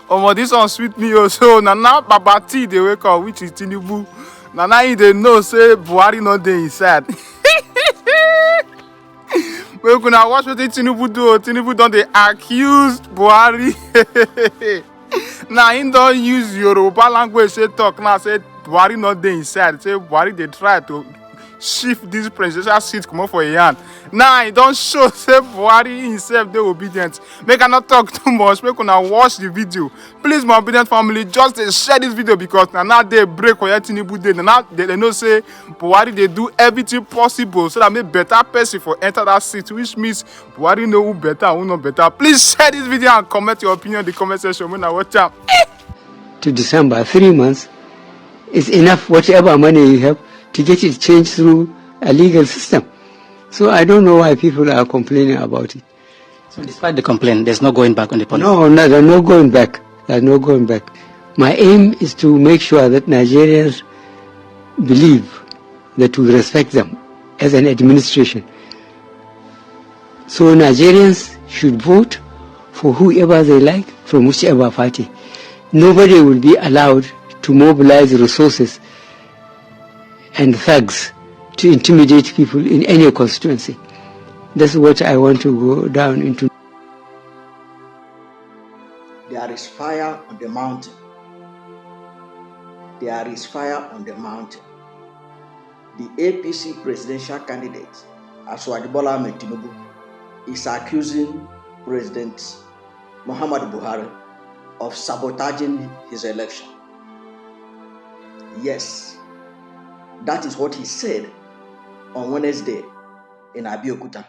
Omo, this one sweet me also. Now Baba T they wake up, which is Tinubu. Now he they know say Buhari not dey inside. Make una watch wetin Tinubu do. Tinubu don dey accuse Buhari. Now he don use Yoruba language say talk now say Buhari not dey inside. Say Buhari dey try to shift this presidential seat comot for a hand. Now he don show say Buhari himself dey obedient. Make I not talk too much. Make una watch the video. Please, my obedient family, just dey share this video because now they break for your Tinubu dey. Now they know say Buhari dey do everything possible so that make better person for enter that seat, which means Buhari know who better, who not better. Please share this video and comment your opinion in the comment section when I watch am. To December, 3 months is enough. Whatever money you have to get it changed through a legal system. So I don't know why people are complaining about it. So despite the complaint, there's no going back on the policy? No, there's no going back. There's no going back. My aim is to make sure that Nigerians believe that we respect them as an administration. So Nigerians should vote for whoever they like from whichever party. Nobody will be allowed to mobilize resources and thugs to intimidate people in any constituency. That's what I want to go down into. There is fire on the mountain. There is fire on the mountain. The APC presidential candidate, Bola Tinubu, is accusing President Muhammadu Buhari of sabotaging his election. Yes, that is what he said on Wednesday in Abeokuta.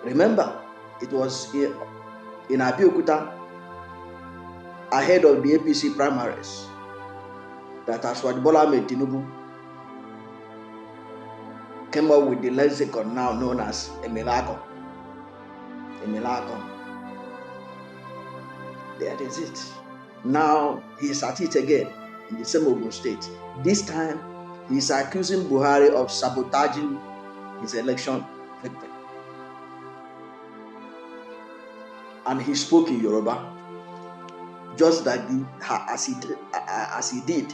Remember, it was in Abeokuta ahead of the APC primaries that Bola Tinubu came up with the lexicon now known as a miracle. A miracle. That is it. Now he is at it again in the same Ogun State. This time he is accusing Buhari of sabotaging his election victory. And he spoke in Yoruba, just like as he did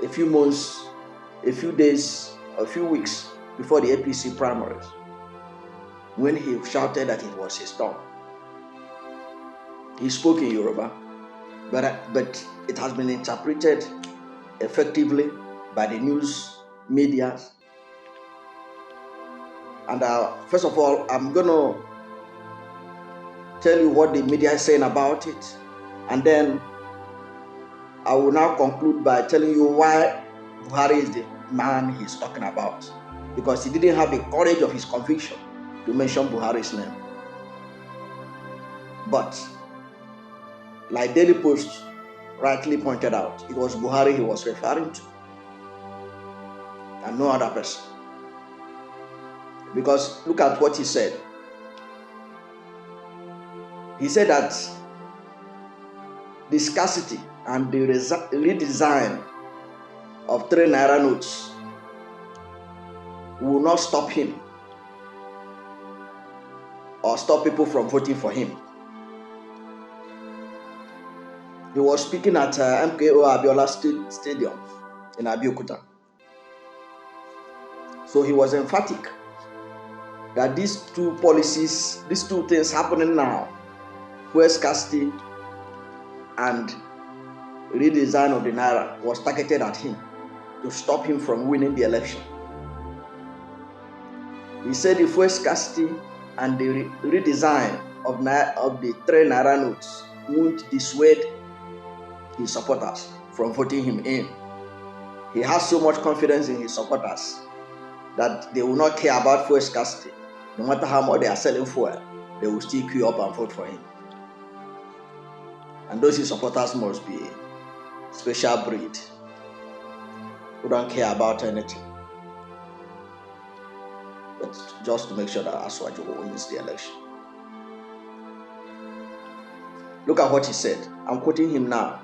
a few months, a few days, a few weeks before the APC primaries, when he shouted that it was his turn. He spoke in Yoruba, but it has been interpreted effectively by the news media. And first of all, I'm going to tell you what the media is saying about it, and then I will now conclude by telling you why Buhari is the man he's talking about, because he didn't have the courage of his conviction to mention Buhari's name. But like Daily Post rightly pointed out, it was Buhari he was referring to and no other person. Because look at what he said. He said that the scarcity and the redesign of 3 naira notes will not stop him or stop people from voting for him. He was speaking at MKO Abiola Stadium in Abeokuta. So he was emphatic that these two policies, these two things happening now, fuel scarcity and redesign of the naira, was targeted at him to stop him from winning the election. He said the fuel scarcity and the redesign of the 3 naira notes won't dissuade his supporters from voting him in. He has so much confidence in his supporters that they will not care about fuel scarcity. No matter how much they are selling fuel, they will still queue up and vote for him. And those his supporters must be a special breed who don't care about anything, but just to make sure that Aswaju wins the election. Look at what he said. I'm quoting him now.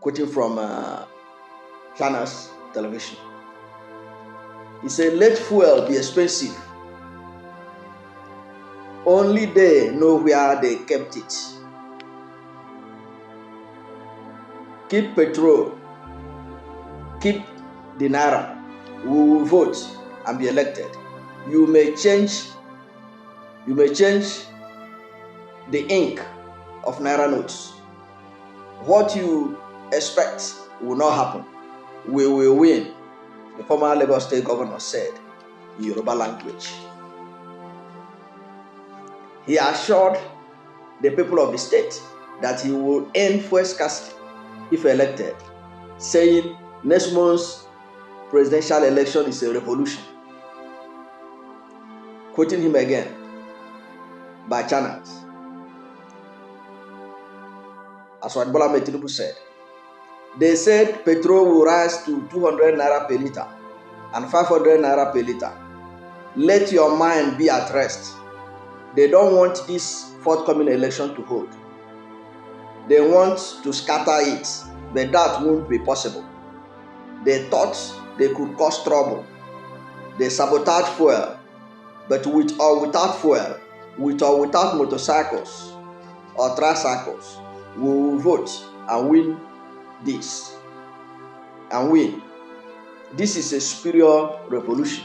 Quoting from Channels Television. He said, "Let fuel be expensive. Only they know where they kept it. Keep petrol, keep the naira. We will vote and be elected. You may change the ink of naira notes. What you expect will not happen. We will win, the former Lagos State governor said in Yoruba language. He assured the people of the state that he will end fuel scarcity if elected, saying next month's presidential election is a revolution. Quoting him again by channels, as what Bola Tinubu said, they said petrol will rise to 200 naira per liter and 500 naira per liter. Let your mind be at rest. They don't want this forthcoming election to hold. They want to scatter it, but that won't be possible. They thought they could cause trouble. They sabotage fuel, but with or without fuel, with or without motorcycles or tricycles, we will vote and win this. And win. This is a superior revolution.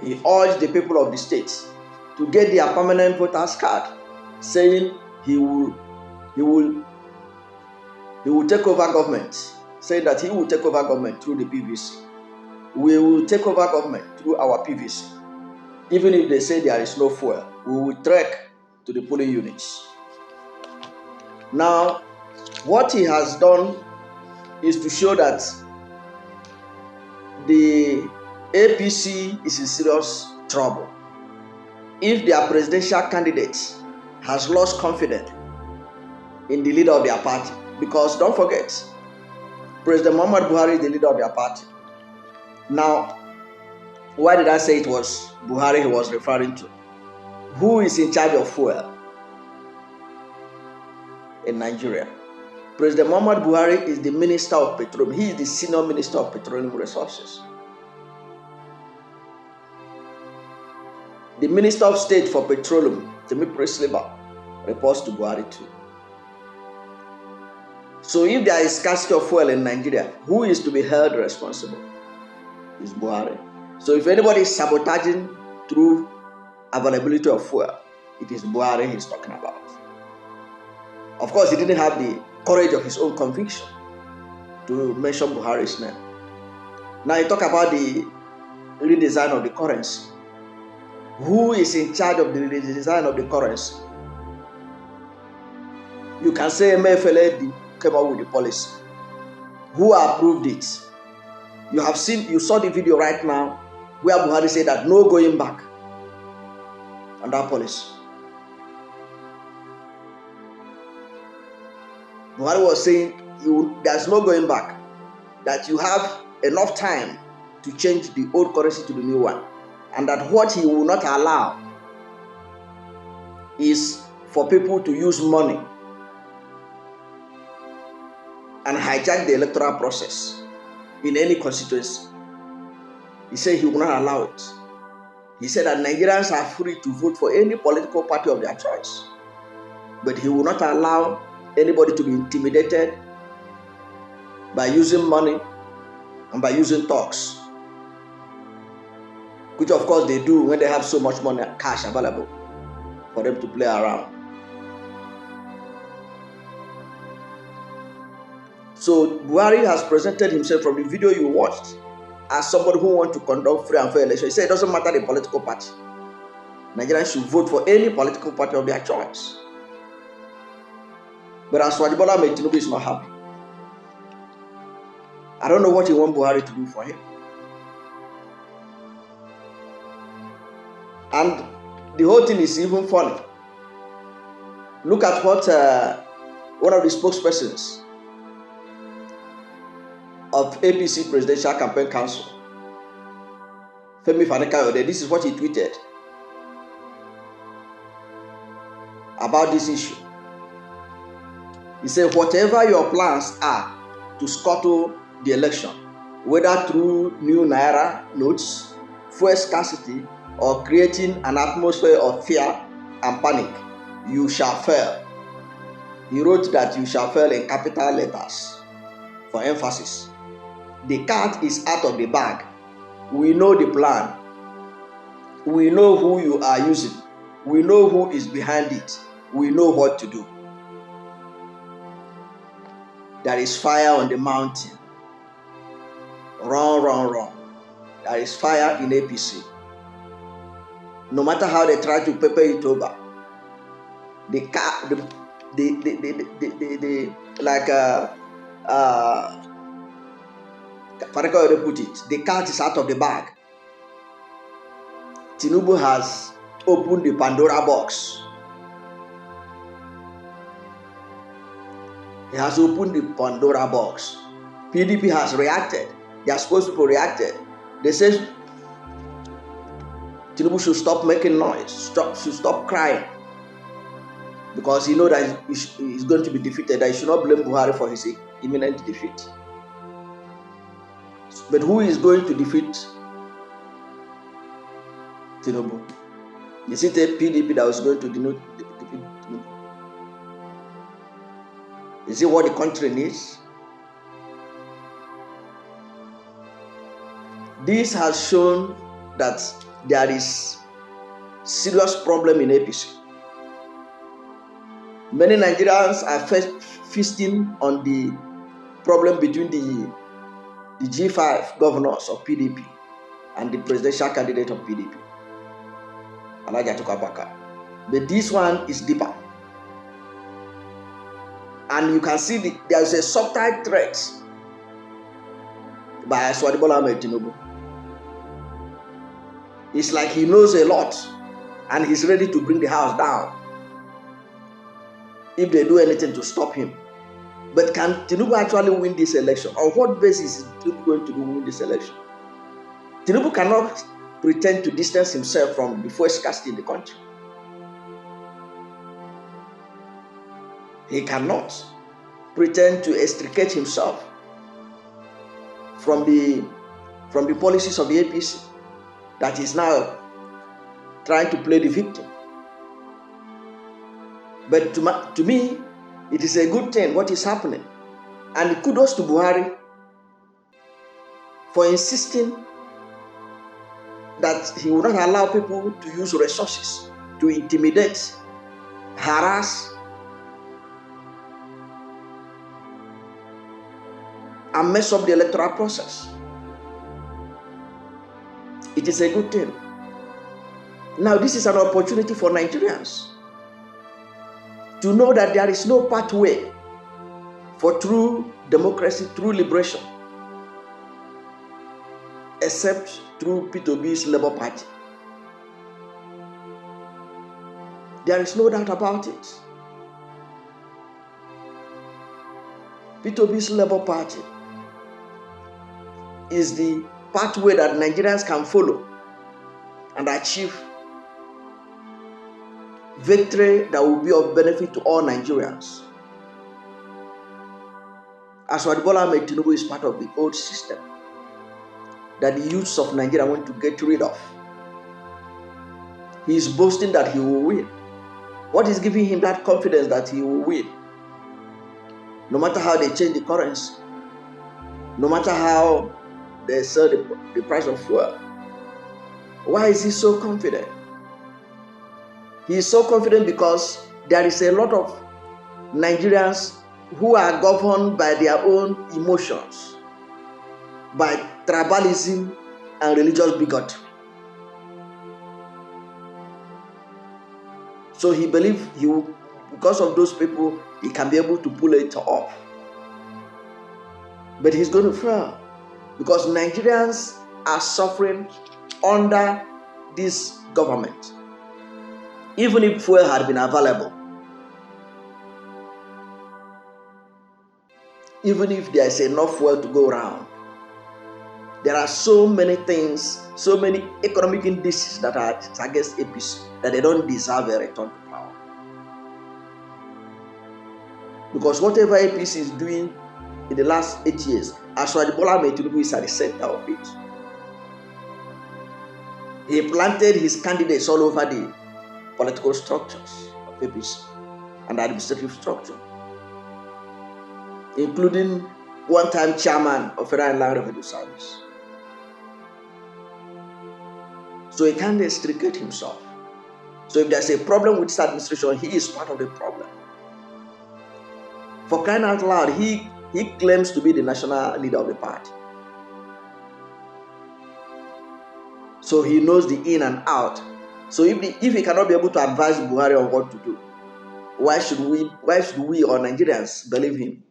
He urged the people of the state to get their permanent voters card, saying he will take over government, saying that he will take over government through the PVC. We will take over government through our PVC. Even if they say there is no fuel, we will trek to the polling units. Now, what he has done is to show that the APC is in serious trouble. If their presidential candidate has lost confidence in the leader of their party, because don't forget, President Muhammadu Buhari is the leader of their party. Now, why did I say it was Buhari he was referring to? Who is in charge of fuel in Nigeria? President Muhammadu Buhari is the Minister of Petroleum. He is the Senior Minister of Petroleum Resources. The Minister of State for Petroleum, Temi Presleba, reports to Buhari too. So if there is scarcity of fuel in Nigeria, who is to be held responsible? It's Buhari. So if anybody is sabotaging through availability of fuel, it is Buhari he's talking about. Of course, he didn't have the courage of his own conviction to mention Buhari's name. Now you talk about the redesign of the currency. Who is in charge of the redesign of the currency? You can say MFLA came up with the policy. Who approved it? You saw the video right now where Buhari said that no going back on that policy. Buhari was saying there's no going back, that you have enough time to change the old currency to the new one, and that what he will not allow is for people to use money and hijack the electoral process in any constituency. He said he will not allow it. He said that Nigerians are free to vote for any political party of their choice, but he will not allow anybody to be intimidated by using money and by using talks, which of course they do when they have so much money, cash available for them to play around. So Buhari has presented himself from the video you watched as somebody who wants to conduct free and fair elections. He said it doesn't matter the political party. Nigerians should vote for any political party of their choice. But as Bola Tinubu is not happy. I don't know what he wants Buhari to do for him. And the whole thing is even funny. Look at what one of the spokespersons of APC Presidential Campaign Council, Femi Fani-Kayode, this is what he tweeted about this issue. He said, whatever your plans are to scuttle the election, whether through new naira notes, fuel scarcity, or creating an atmosphere of fear and panic, you shall fail. He wrote that you shall fail in capital letters for emphasis. The cat is out of the bag. We know the plan. We know who you are using. We know who is behind it. We know what to do. There is fire on the mountain. Run, run, run. There is fire in APC. No matter how they try to paper it over, Faraka put it, the cat is out of the bag. Tinubu has opened the Pandora box. He has opened the Pandora box. PDP has reacted. They are supposed to reacted. They say Tinubu should stop making noise, should stop crying, because he knows that he's going to be defeated. That he should not blame Buhari for his imminent defeat. But who is going to defeat Tinubu? Is it a PDP that was going to defeat Tinubu? Is it what the country needs? This has shown that there is serious problem in APC. Many Nigerians are feasting on the problem between the G5 governors of PDP and the presidential candidate of PDP, Alhaji Atiku Abubakar. But this one is deeper. And you can see there is a subtle threat by Bola Ahmed Tinubu. It's like he knows a lot and he's ready to bring the house down if they do anything to stop him. But can Tinubu actually win this election? On what basis is Tinubu going to win this election? Tinubu cannot pretend to distance himself from the fuel scarcity in the country. He cannot pretend to extricate himself from the policies of the APC that is now trying to play the victim. But to me, it is a good thing what is happening. And kudos to Buhari for insisting that he will not allow people to use resources to intimidate, harass, and mess up the electoral process. It is a good thing. Now, this is an opportunity for Nigerians to know that there is no pathway for true democracy, true liberation, except through P2B's Labour Party. There is no doubt about it. P2B's Labour Party is the pathway that Nigerians can follow and achieve victory that will be of benefit to all Nigerians. Bola Ahmed Tinubu is part of the old system that the youths of Nigeria want to get rid of. He is boasting that he will win. What is giving him that confidence that he will win? No matter how they change the currency, no matter how they sell the price of fuel, why is he so confident? He is so confident because there is a lot of Nigerians who are governed by their own emotions, by tribalism and religious bigotry. So he believes because of those people, he can be able to pull it off. But he's going to fail because Nigerians are suffering under this government. Even if fuel had been available, even if there is enough fuel to go around, there are so many things, so many economic indices that are against APC that they don't deserve a return to power. Because whatever APC is doing in the last 8 years, Bola Ahmed Tinubu is at the center of it. He planted his candidates all over the political structures of APC and administrative structure, including one-time chairman of Federal Land Revenue Service. So he can't extricate himself. So if there's a problem with this administration, he is part of the problem. For crying out loud, he claims to be the national leader of the party. So he knows the in and out. So if he cannot be able to advise Buhari on what to do, why should we or Nigerians believe him?